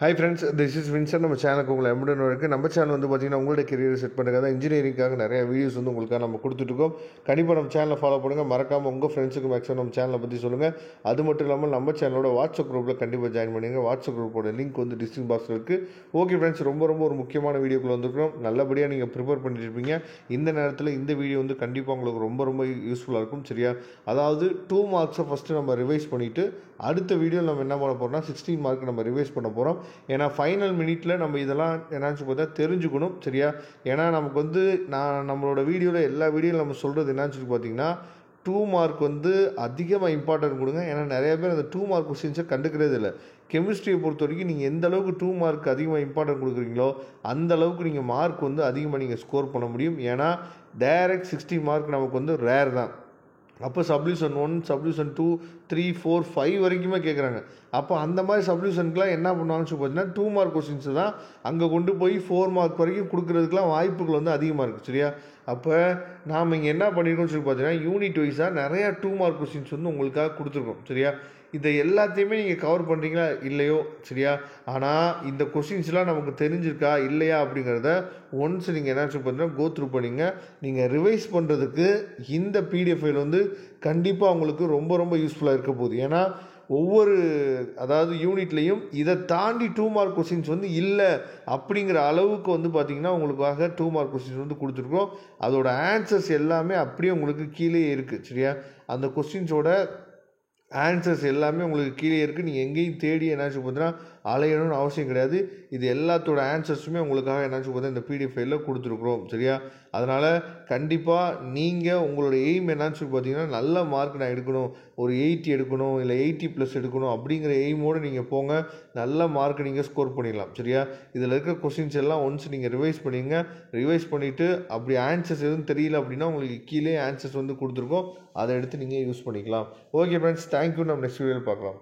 Hi friends, this is Vinson. நம்ம சேனலுக்கு உங்களை எம்புடன் இருக்குது. நம்ம சேனல் வந்து பார்த்திங்கன்னா உங்களோட கெரியர் செட் பண்ணுறதா இன்ஜினியரிங்காக நிறைய வீடியோஸ் வந்து உங்களுக்காக நம்ம கொடுத்துட்ருக்கோம். கண்டிப்பாக நம்ம சேனலை ஃபாலோ பண்ணுங்கள். மறக்காமல் உங்கள் ஃப்ரெண்ட்ஸுக்கு மேக்ஸிமம் நம்ம சேனலை பற்றி சொல்லுங்கள். அது மட்டும் இல்லாமல் நம்ம சேனலோட வாட்ஸ்அப் குரூப்பில் கண்டிப்பாக ஜாயின் பண்ணுங்கள். வாட்ஸ்அப் குரூப்போட லிங்க் வந்து டிஸ்கிரிப்ஷன் பாக்ஸில் இருக்குது. ஓகே ஃப்ரெண்ட்ஸ், ரொம்ப ஒரு முக்கியமான வீடியோக்குள்ள வந்துருக்கோம். நல்லபடியாக நீங்கள் ப்ரிப்பேர் பண்ணியிருப்பீங்க. இந்த நேரத்தில் இந்த வீடியோ வந்து கண்டிப்பாக உங்களுக்கு ரொம்ப யூஸ்ஃபுல்லாக இருக்கும். சரியா? அதாவது 2 மார்க்ஸை ஃபஸ்ட்டு நம்ம ரிவைஸ் பண்ணிவிட்டு அடுத்த வீடியோவில் நம்ம என்ன பண்ண போகிறோம்னா 16 மார்க் நம்ம ரிவைஸ் பண்ண போகிறோம். ஏன்னா ஃபைனல் மினிட்டில் நம்ம இதெல்லாம் என்னாச்சு பார்த்தா தெரிஞ்சுக்கணும். சரியா? ஏன்னா நமக்கு வந்து நம்மளோட வீடியோவில் எல்லா வீடியோவில் நம்ம சொல்கிறது என்னாச்சு பார்த்தீங்கன்னா 2 மார்க் வந்து அதிகமாக இம்பார்ட்டன்ட் கொடுங்க. ஏன்னா நிறைய பேர் அந்த 2 மார்க் கொஸ்டின்ஸை கண்டுக்கிறதே இல்லை. கெமிஸ்ட்ரியை பொறுத்த வரைக்கும் நீங்கள் எந்த அளவுக்கு 2 மார்க் அதிகமாக இம்பார்ட்டன்ட் கொடுக்குறீங்களோ அந்த அளவுக்கு நீங்கள் மார்க் வந்து அதிகமாக நீங்கள் ஸ்கோர் பண்ண முடியும். ஏன்னா டைரக்ட் 60 மார்க் நமக்கு வந்து ரேர் தான். அப்போ சப்டிவிஷன் 1, சப்டிவிஷன் 2, 3, 4, 5 வரைக்குமே கேட்குறாங்க. அப்போ அந்த மாதிரி சப்டிவிஷனுக்குலாம் என்ன பண்ணுவாங்கன்னு சொல்லி பார்த்தீங்கன்னா 2 மார்க் கொஸ்டின்ஸ் தான் அங்கே கொண்டு போய் 4 மார்க் வரைக்கும் கொடுக்குறதுக்குலாம் வாய்ப்புகள் வந்து அதிகமாக இருக்குது. சரியா? அப்போ நாம் இங்கே என்ன பண்ணியிருக்கோம்னு சொல்லி பார்த்தீங்கன்னா யூனிட் வைஸாக நிறையா 2 மார்க் கொஸ்டின்ஸ் வந்து உங்களுக்காக கொடுத்துருக்கோம். சரியா? இதை எல்லாத்தையுமே நீங்கள் கவர் பண்ணுறீங்களா இல்லையோ? சரியா? ஆனால் இந்த கொஸ்டின்ஸ்லாம் நமக்கு தெரிஞ்சிருக்கா இல்லையா அப்படிங்கிறத ஒன்ஸ் நீங்கள் என்ன சொல்லி பார்த்தீங்கன்னா கோ த்ரூ பண்ணிங்க. நீங்கள் ரிவைஸ் பண்ணுறதுக்கு இந்த பிடிஎஃப் ஃபைல் வந்து கண்டிப்பாக உங்களுக்கு ரொம்ப யூஸ்ஃபுல்லாக இருக்க போகுது. ஏன்னா ஒவ்வொரு யூனிட்லேயும் இதை தாண்டி 2 மார்க் கொஸ்டின்ஸ் வந்து இல்லை அப்படிங்கிற அளவுக்கு வந்து பார்த்திங்கன்னா உங்களுக்காக 2 மார்க் கொஸ்டின்ஸ் வந்து கொடுத்துருக்கோம். அதோட ஆன்சர்ஸ் எல்லாமே அப்படியே உங்களுக்கு கீழே இருக்குது. சரியா? அந்த கொஸ்டின்ஸோட ஆன்சர்ஸ் எல்லாமே உங்களுக்கு கீழே இருக்குது. நீங்கள் எங்கேயும் தேடி என்னாச்சு பார்த்தீங்கன்னா அலையணும்னு அவசியம் கிடையாது. இது எல்லாத்தோட ஆன்சர்ஸுமே உங்களுக்காக என்னாச்சு பார்த்தீங்கன்னா இந்த பிடிஎஃப் ஃபைலில் கொடுத்துருக்குறோம். சரியா? அதனால் கண்டிப்பாக நீங்கள் உங்களோட எய்ம் என்னாச்சு பார்த்தீங்கன்னா நல்ல மார்க் நான் எடுக்கணும், ஒரு 80 எடுக்கணும், இல்லை 80+ எடுக்கணும் அப்படிங்கிற எய்மோடு நீங்கள் போங்க. நல்ல மார்க் நீங்கள் ஸ்கோர் பண்ணிடலாம். சரியா? இதில் இருக்கிற கொஸ்டின்ஸ் எல்லாம் ஒன்ஸ் நீங்கள் ரிவைஸ் பண்ணிங்க. ரிவைஸ் பண்ணிவிட்டு அப்படி ஆன்சர்ஸ் எதுவும் தெரியல அப்படின்னா உங்களுக்கு கீழே ஆன்சர்ஸ் வந்து கொடுத்துருக்கோம். அதை எடுத்து நீங்கள் யூஸ் பண்ணிக்கலாம். Okay friends, thank you. நம்ம நெக்ஸ்ட் வீடியோவில் பார்க்கலாம்.